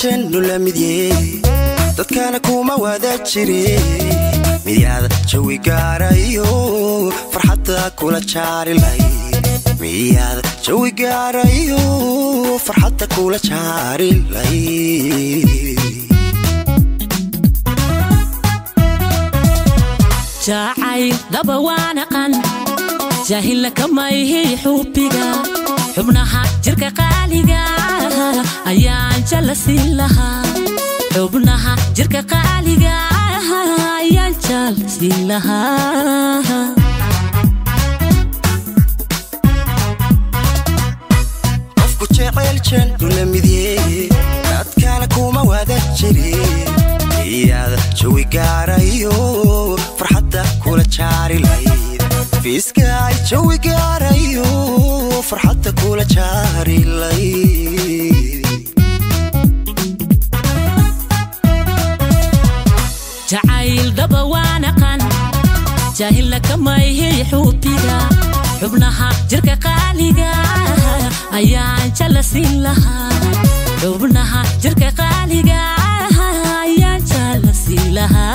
جنو لمدي dadkana kuma wada jire miyada jawi gaarayo farxadda kula jaarilay miyada jawi gaarayo farxadda kula jaarilay jaacay daba waanaqan jahil kama yahay xubiga xubnaha jirka qaaliga ayaan jalasin laha xubnaha jirka qaaliga ayaan jalasin laha qofku jecel jannadu lamidiyay dadkana kuma wada jire iyada jawi gaarayo farxadda kula jaarilay fiiskay jawi gaarayo farxadda kula jaarilay jacayl daba waanaqan jahil kama yahay xubiga xubnaha jirka qaaliga ayaan jalasin laha xubnaha jirka qaaliga ayaan jalasin laha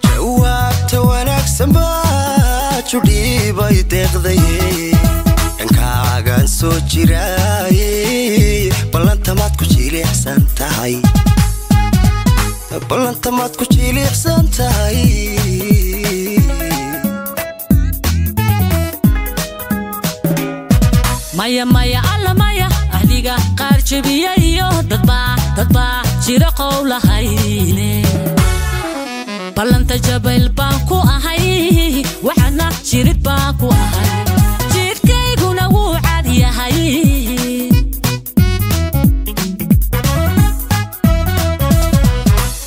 jawaabta wanaagsan baa judhiibay deeqday dhankaagaan soo jiray ballantamad ku jilicsan tahay ballantamad ku jilicsan tahay maya maya alla maya ahliga qaar jabiyayo dadba jira qowlahayne ballanta jabal baan ku ahay waxana jirid baan ku ahay jidkayguna wuu cad yahay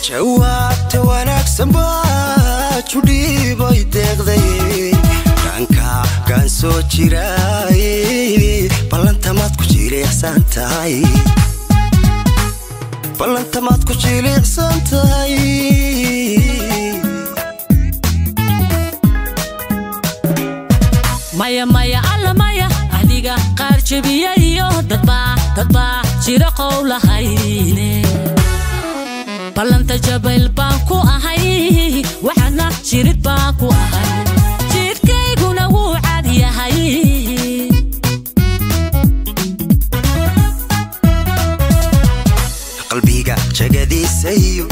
jawaabta wanaagsan baa judhiibay deeqday dhankaagaan soo jiray ballantamad ku jilicsan tahay ballantamad ku jilicsan tahay maya maya alla maya ahliga qaar jabiyayo dadba jira qowlahayne ballanta jabal baan ku ahay waxana jirid baan ku ahay jidkayguna wuu cad yahay qalbiga jagadiisayo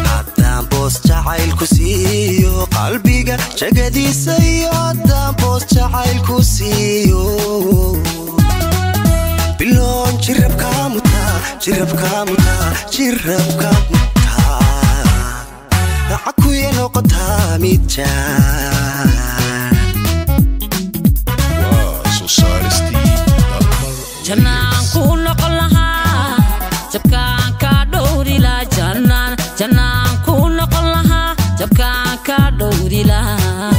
haddaan boos jacaylku siiyo qalbiga jagadiisayo haddaan boos jacaylku siiyo biloon jirabka mutaa akuye noqotaa mid jannaan ku noqon lahaa jabkaan ka dhowri lahaa jannaan ku noqon lahaa jabkaan ka dhowri lahaa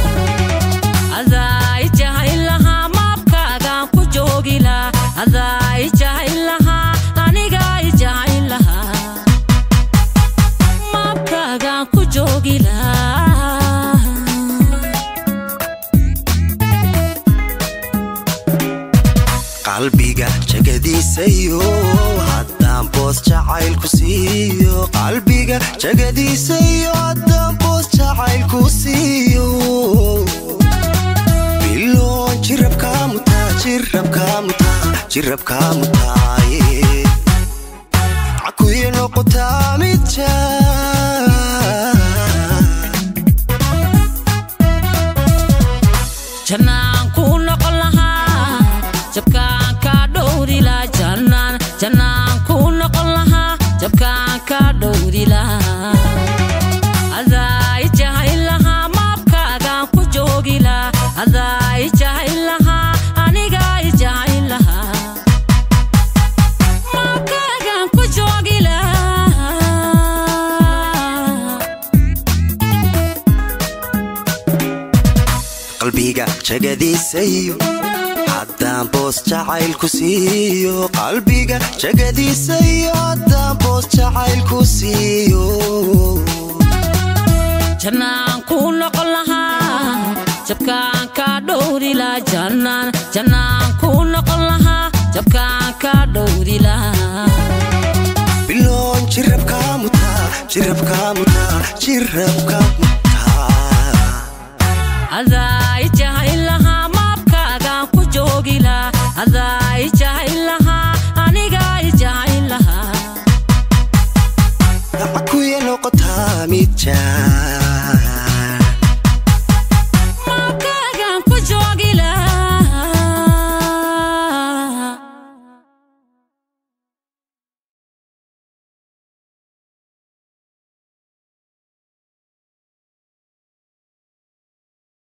adaa jahil lahaa maabkaagaan ku joogi lahaa adaa jahil lahaa aniga jahil lahaa maabkaagaan ku joogi lahaa qalbiga jagadiisayo haddaan boos jacaylku siiyo qalbiga jagadiisayo haddaan boos jacaylku siiyo biloon jirabka mutaaye akuye noqotaa mid jannaan ku noqon lahaa jabkaan ka dhowri lahaa jannaan ku noqon lahaa jabkaan ka dhowri lahaa adaa jahil lahaa maabkaagaan ku joogi lahaa adaa jahil lahaa aniga jahil lahaa maabkaagaan ku joogi lahaa qalbiga jagadiisayo haddaan boos jacaylku siiyo qalbiga jagadiisayo haddaan boos jacaylku siiyo jannaan ku noqon lahaa jabkaan ka dhowri lahaa jannaan ku noqon lahaa jabkaan ka dhowri lahaa biloon jirabka mutaa adaa jahil lahaa maabkaagaan ku joogi lahaa adaa jahil lahaa anigaa jahil lahaa kuya noqotaa mid jaa